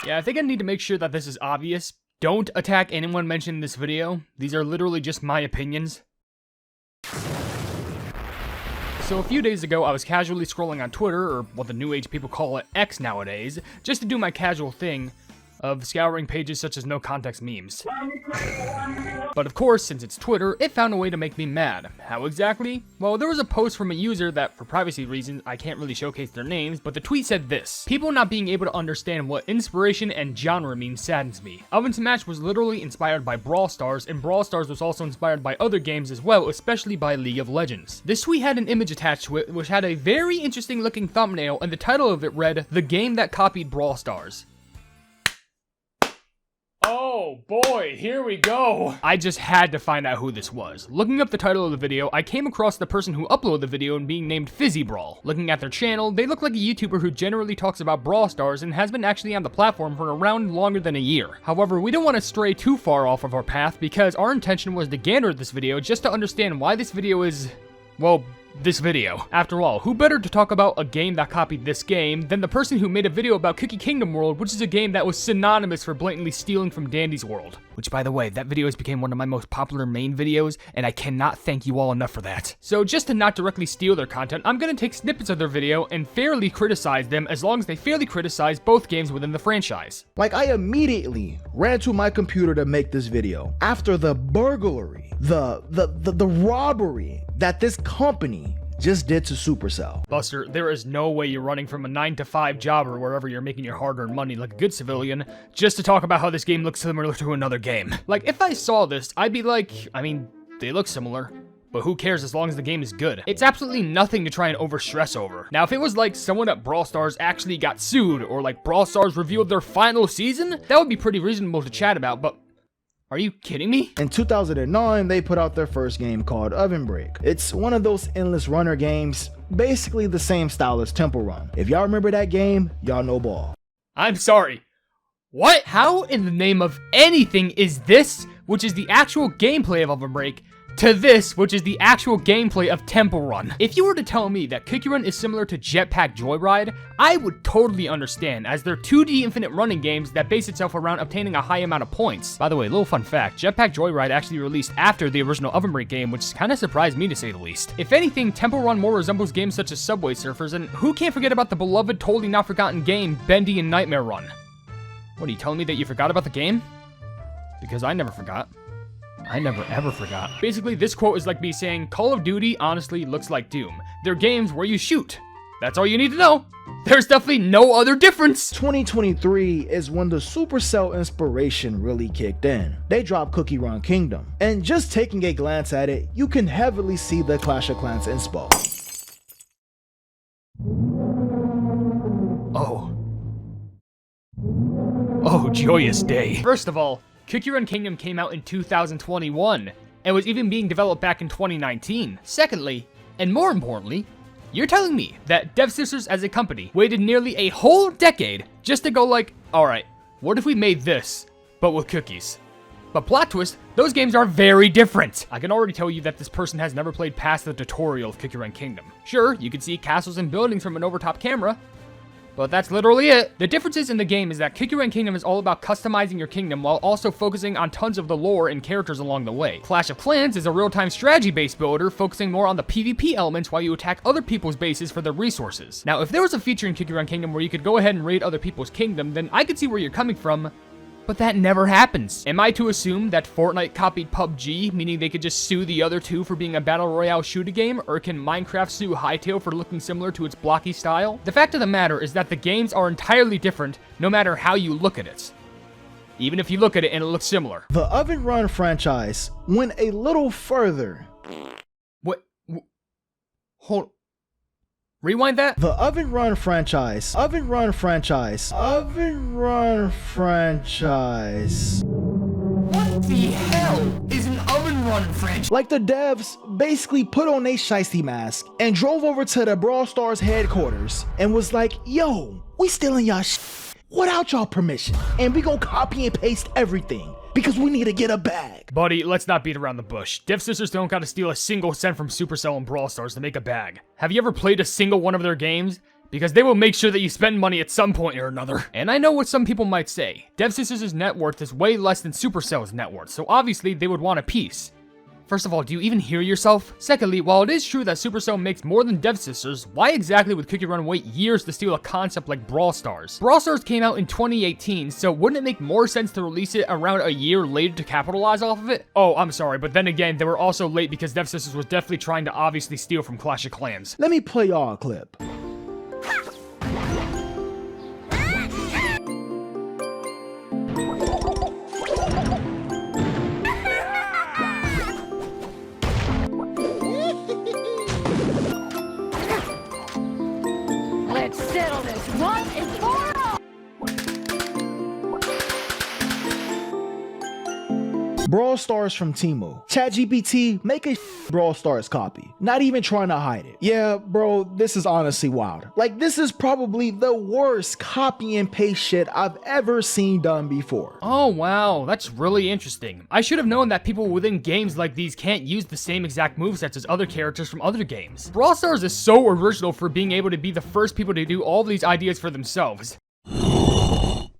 Yeah, I think I need to make sure that this is obvious. Don't attack anyone mentioned in this video. These are literally just my opinions. So a few days ago, I was casually scrolling on Twitter, or what the new age people call it, X nowadays, just to do my casual thing of scouring pages such as no context memes. But of course, since it's Twitter, it found a way to make me mad. How exactly? Well, there was a post from a user that, for privacy reasons, I can't really showcase their names, but the tweet said this: "People not being able to understand what inspiration and genre mean saddens me. OvenSmash was literally inspired by Brawl Stars, and Brawl Stars was also inspired by other games as well, especially by League of Legends." This tweet had an image attached to it, which had a very interesting looking thumbnail, and the title of it read, "The game that copied Brawl Stars." Oh boy, here we go. I just had to find out who this was. Looking up the title of the video, I came across the person who uploaded the video and being named FizzieBrawl. Looking at their channel, they look like a YouTuber who generally talks about Brawl Stars and has been actually on the platform for around longer than a year. However, we don't want to stray too far off of our path because our intention was to gander at this video just to understand why this video is, well, this video. After all, who better to talk about a game that copied this game than the person who made a video about Cookie Kingdom World, which is a game that was synonymous for blatantly stealing from Dandy's World. Which, by the way, that video has become one of my most popular main videos, and I cannot thank you all enough for that. So just to not directly steal their content, I'm gonna take snippets of their video and fairly criticize them as long as they fairly criticize both games within the franchise. Like, I immediately ran to my computer to make this video after the burglary, the robbery that this company just did to Supercell. Buster, there is no way you're running from a 9-to-5 job or wherever you're making your hard-earned money like a good civilian just to talk about how this game looks similar to another game. Like, if I saw this, I'd be like, I mean, they look similar, but who cares as long as the game is good? It's absolutely nothing to try and overstress over. Now, if it was like someone at Brawl Stars actually got sued, or like Brawl Stars revealed their final season, that would be pretty reasonable to chat about, but are you kidding me? In 2009, they put out their first game called OvenBreak. It's one of those endless runner games, basically the same style as Temple Run. If y'all remember that game, y'all know ball. I'm sorry. What? How in the name of anything is this, which is the actual gameplay of OvenBreak, to this, which is the actual gameplay of Temple Run? If you were to tell me that Cookie Run is similar to Jetpack Joyride, I would totally understand, as they're 2D infinite running games that base itself around obtaining a high amount of points. By the way, little fun fact, Jetpack Joyride actually released after the original OvenBreak game, which kind of surprised me to say the least. If anything, Temple Run more resembles games such as Subway Surfers, and who can't forget about the beloved, totally not forgotten game, Bendy and Nightmare Run? What, are you telling me that you forgot about the game? Because I never forgot. I never ever forgot. Basically, this quote is like me saying, Call of Duty honestly looks like Doom. They're games where you shoot. That's all you need to know. There's definitely no other difference. 2023 is when the Supercell inspiration really kicked in. They dropped Cookie Run Kingdom. And just taking a glance at it, you can heavily see the Clash of Clans inspo. Oh, joyous day. First of all, Cookie Run Kingdom came out in 2021, and was even being developed back in 2019. Secondly, and more importantly, you're telling me that Devsisters as a company waited nearly a whole decade just to go like, alright, what if we made this, but with cookies? But plot twist, those games are very different. I can already tell you that this person has never played past the tutorial of Cookie Run Kingdom. Sure, you can see castles and buildings from an overtop camera, but that's literally it. The differences in the game is that Cookie Run Kingdom is all about customizing your kingdom while also focusing on tons of the lore and characters along the way. Clash of Clans is a real-time strategy-based builder focusing more on the PvP elements while you attack other people's bases for their resources. Now, if there was a feature in Cookie Run Kingdom where you could go ahead and raid other people's kingdom, then I could see where you're coming from, but that never happens. Am I to assume that Fortnite copied PUBG, meaning they could just sue the other two for being a battle royale shooter game, or can Minecraft sue Hytale for looking similar to its blocky style? The fact of the matter is that the games are entirely different no matter how you look at it. Even if you look at it and it looks similar. The Oven Run franchise went a little further. What? Hold. Rewind that? The Oven Run franchise. What the hell is an Oven Run franchise? Like, the devs basically put on a shiesty mask and drove over to the Brawl Stars headquarters and was like, yo, we stealing y'all without y'all permission, and we gon' copy and paste everything because we need to get a bag. Buddy, let's not beat around the bush. Devsisters don't gotta steal a single cent from Supercell and Brawl Stars to make a bag. Have you ever played a single one of their games? because they will make sure that you spend money at some point or another. And I know what some people might say. Devsisters' net worth is way less than Supercell's net worth, so obviously they would want a piece. First of all, do you even hear yourself? Secondly, while it is true that Supercell makes more than Devsisters, why exactly would Cookie Run wait years to steal a concept like Brawl Stars? Brawl Stars came out in 2018, so wouldn't it make more sense to release it around a year later to capitalize off of it? Oh, I'm sorry, but then again, they were also late because Devsisters was definitely trying to obviously steal from Clash of Clans. Let me play y'all a clip. Let's settle this one and for all. Brawl Stars from Temu. ChatGPT, make a Brawl Stars copy. Not even trying to hide it. Yeah, bro, this is honestly wild. Like, this is probably the worst copy and paste shit I've ever seen done before. Oh wow, that's really interesting. I should have known that people within games like these can't use the same exact movesets as other characters from other games. Brawl Stars is so original for being able to be the first people to do all these ideas for themselves.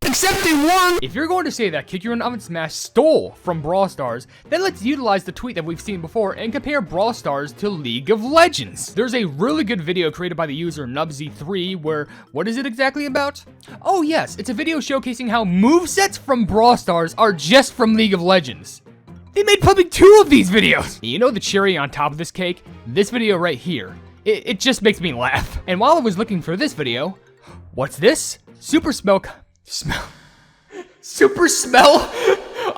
Except they weren't! If you're going to say that Kick Your Run OvenSmash stole from Brawl Stars, then let's utilize the tweet that we've seen before and compare Brawl Stars to League of Legends. There's a really good video created by the user Nubsy3 where, what is it exactly about? Oh yes, it's a video showcasing how movesets from Brawl Stars are just from League of Legends. They made probably 2 of these videos! You know the cherry on top of this cake? This video right here. It just makes me laugh. And while I was looking for this video, what's this? Super Smell.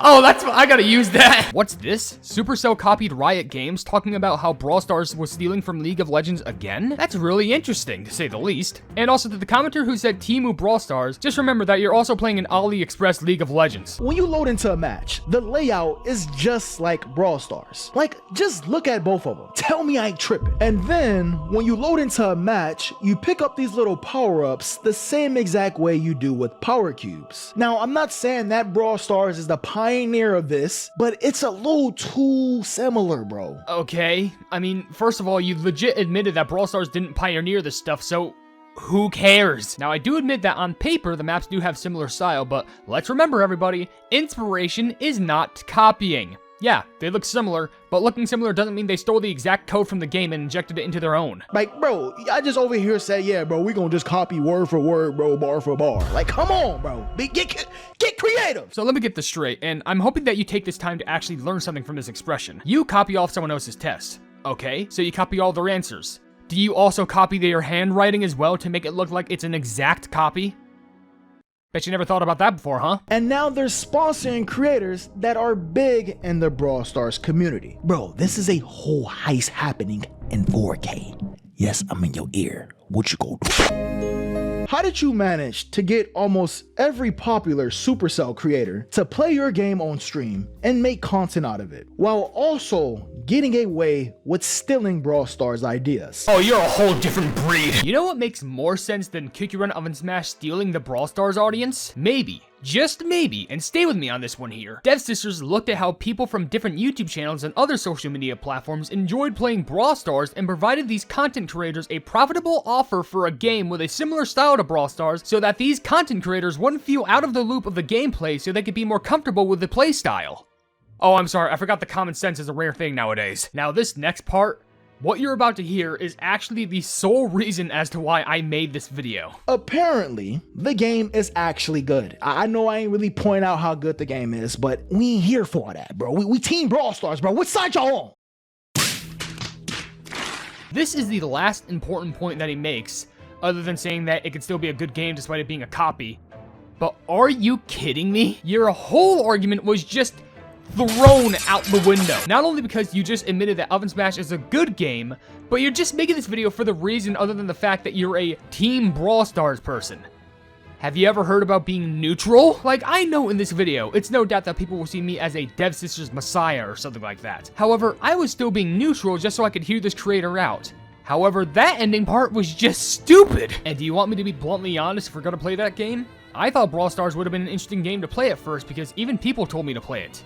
Oh, I gotta use that. What's this? Supercell copied Riot Games talking about how Brawl Stars was stealing from League of Legends again? That's really interesting, to say the least. And also to the commenter who said Temu Brawl Stars, just remember that you're also playing an AliExpress League of Legends. When you load into a match, the layout is just like Brawl Stars. Like, just look at both of them. Tell me I ain't tripping. And then, when you load into a match, you pick up these little power-ups the same exact way you do with power cubes. Now, I'm not saying that Brawl Stars is the pioneer of this, but it's a little too similar, bro. Okay, I mean, first of all, you legit admitted that Brawl Stars didn't pioneer this stuff, so who cares? Now, I do admit that on paper, the maps do have similar style, but let's remember, everybody, inspiration is not copying. Yeah, they look similar, but looking similar doesn't mean they stole the exact code from the game and injected it into their own. Like, bro, I just over here say, yeah, bro, we gonna just copy word for word, bro, bar for bar. Like, come on, bro. Get creative. So let me get this straight, and I'm hoping that you take this time to actually learn something from this expression. You copy off someone else's test. Okay, so you copy all their answers. Do you also copy their handwriting as well to make it look like it's an exact copy? Bet you never thought about that before, huh? And now they're sponsoring creators that are big in the Brawl Stars community. Bro, this is a whole heist happening in 4K. Yes, I'm in your ear. What you gonna do? How did you manage to get almost every popular Supercell creator to play your game on stream and make content out of it, while also getting away with stealing Brawl Stars ideas? Oh, you're a whole different breed. You know what makes more sense than Kick Your Run OvenSmash stealing the Brawl Stars audience? Maybe. Just maybe, and stay with me on this one here. Devsisters looked at how people from different YouTube channels and other social media platforms enjoyed playing Brawl Stars and provided these content creators a profitable offer for a game with a similar style to Brawl Stars so that these content creators wouldn't feel out of the loop of the gameplay so they could be more comfortable with the play style. Oh, I'm sorry, I forgot the common sense is a rare thing nowadays. Now this next part, what you're about to hear is actually the sole reason as to why I made this video. Apparently, the game is actually good. I know I ain't really pointing out how good the game is, but we ain't here for that, bro. We team Brawl Stars, bro. What side y'all on? This is the last important point that he makes, other than saying that it could still be a good game despite it being a copy. But are you kidding me? Your whole argument was just thrown out the window. Not only because you just admitted that OvenSmash is a good game, but you're just making this video for the reason other than the fact that you're a Team Brawl Stars person. Have you ever heard about being neutral? Like, I know in this video, it's no doubt that people will see me as a Devsisters messiah or something like that. However, I was still being neutral just so I could hear this creator out. However, that ending part was just stupid. And do you want me to be bluntly honest if we're gonna play that game? I thought Brawl Stars would have been an interesting game to play at first because even people told me to play it.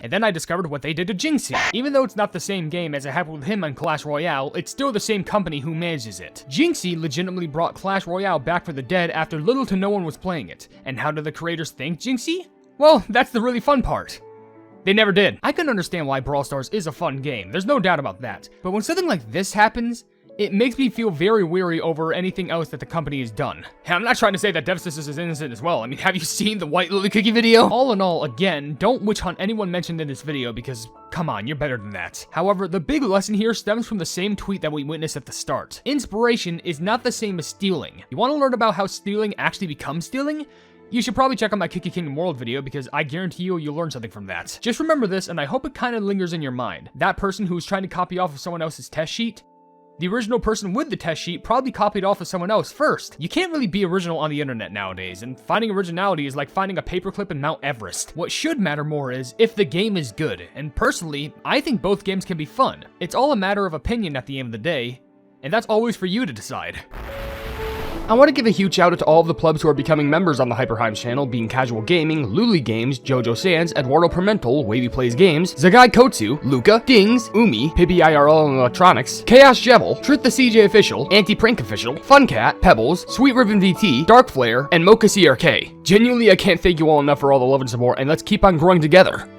And then I discovered what they did to Jinxie. Even though it's not the same game as it happened with him on Clash Royale, it's still the same company who manages it. Jinxie legitimately brought Clash Royale back for the dead after little to no one was playing it. And how did the creators thank Jinxie? Well, that's the really fun part. They never did. I can understand why Brawl Stars is a fun game, there's no doubt about that. But when something like this happens, it makes me feel very weary over anything else that the company has done. And I'm not trying to say that Devsisters is innocent as well. I mean, have you seen the White Lily Cookie video? All in all, again, don't witch hunt anyone mentioned in this video because, come on, you're better than that. However, the big lesson here stems from the same tweet that we witnessed at the start. Inspiration is not the same as stealing. You want to learn about how stealing actually becomes stealing? You should probably check out my Cookie Kingdom World video because I guarantee you'll learn something from that. Just remember this, and I hope it kind of lingers in your mind. That person who was trying to copy off of someone else's test sheet, the original person with the test sheet probably copied off of someone else first. You can't really be original on the internet nowadays, and finding originality is like finding a paperclip in Mount Everest. What should matter more is if the game is good, and personally, I think both games can be fun. It's all a matter of opinion at the end of the day, and that's always for you to decide. I want to give a huge shout out to all of the plebs who are becoming members on the HyperHimes channel, being Casual Gaming, Luli Games, Jojo Sands, Eduardo Pimentel, Wavy Plays Games, Zagai Kotsu, Luca, Dings, Umi, Pibby IRL and Electronics, Chaos Jebel, Truth the CJ Official, Anti-Prank Official, Funcat, Pebbles, Sweet Ribbon VT, Dark Flare, and Mocha CRK. Genuinely, I can't thank you all enough for all the love and support, and let's keep on growing together.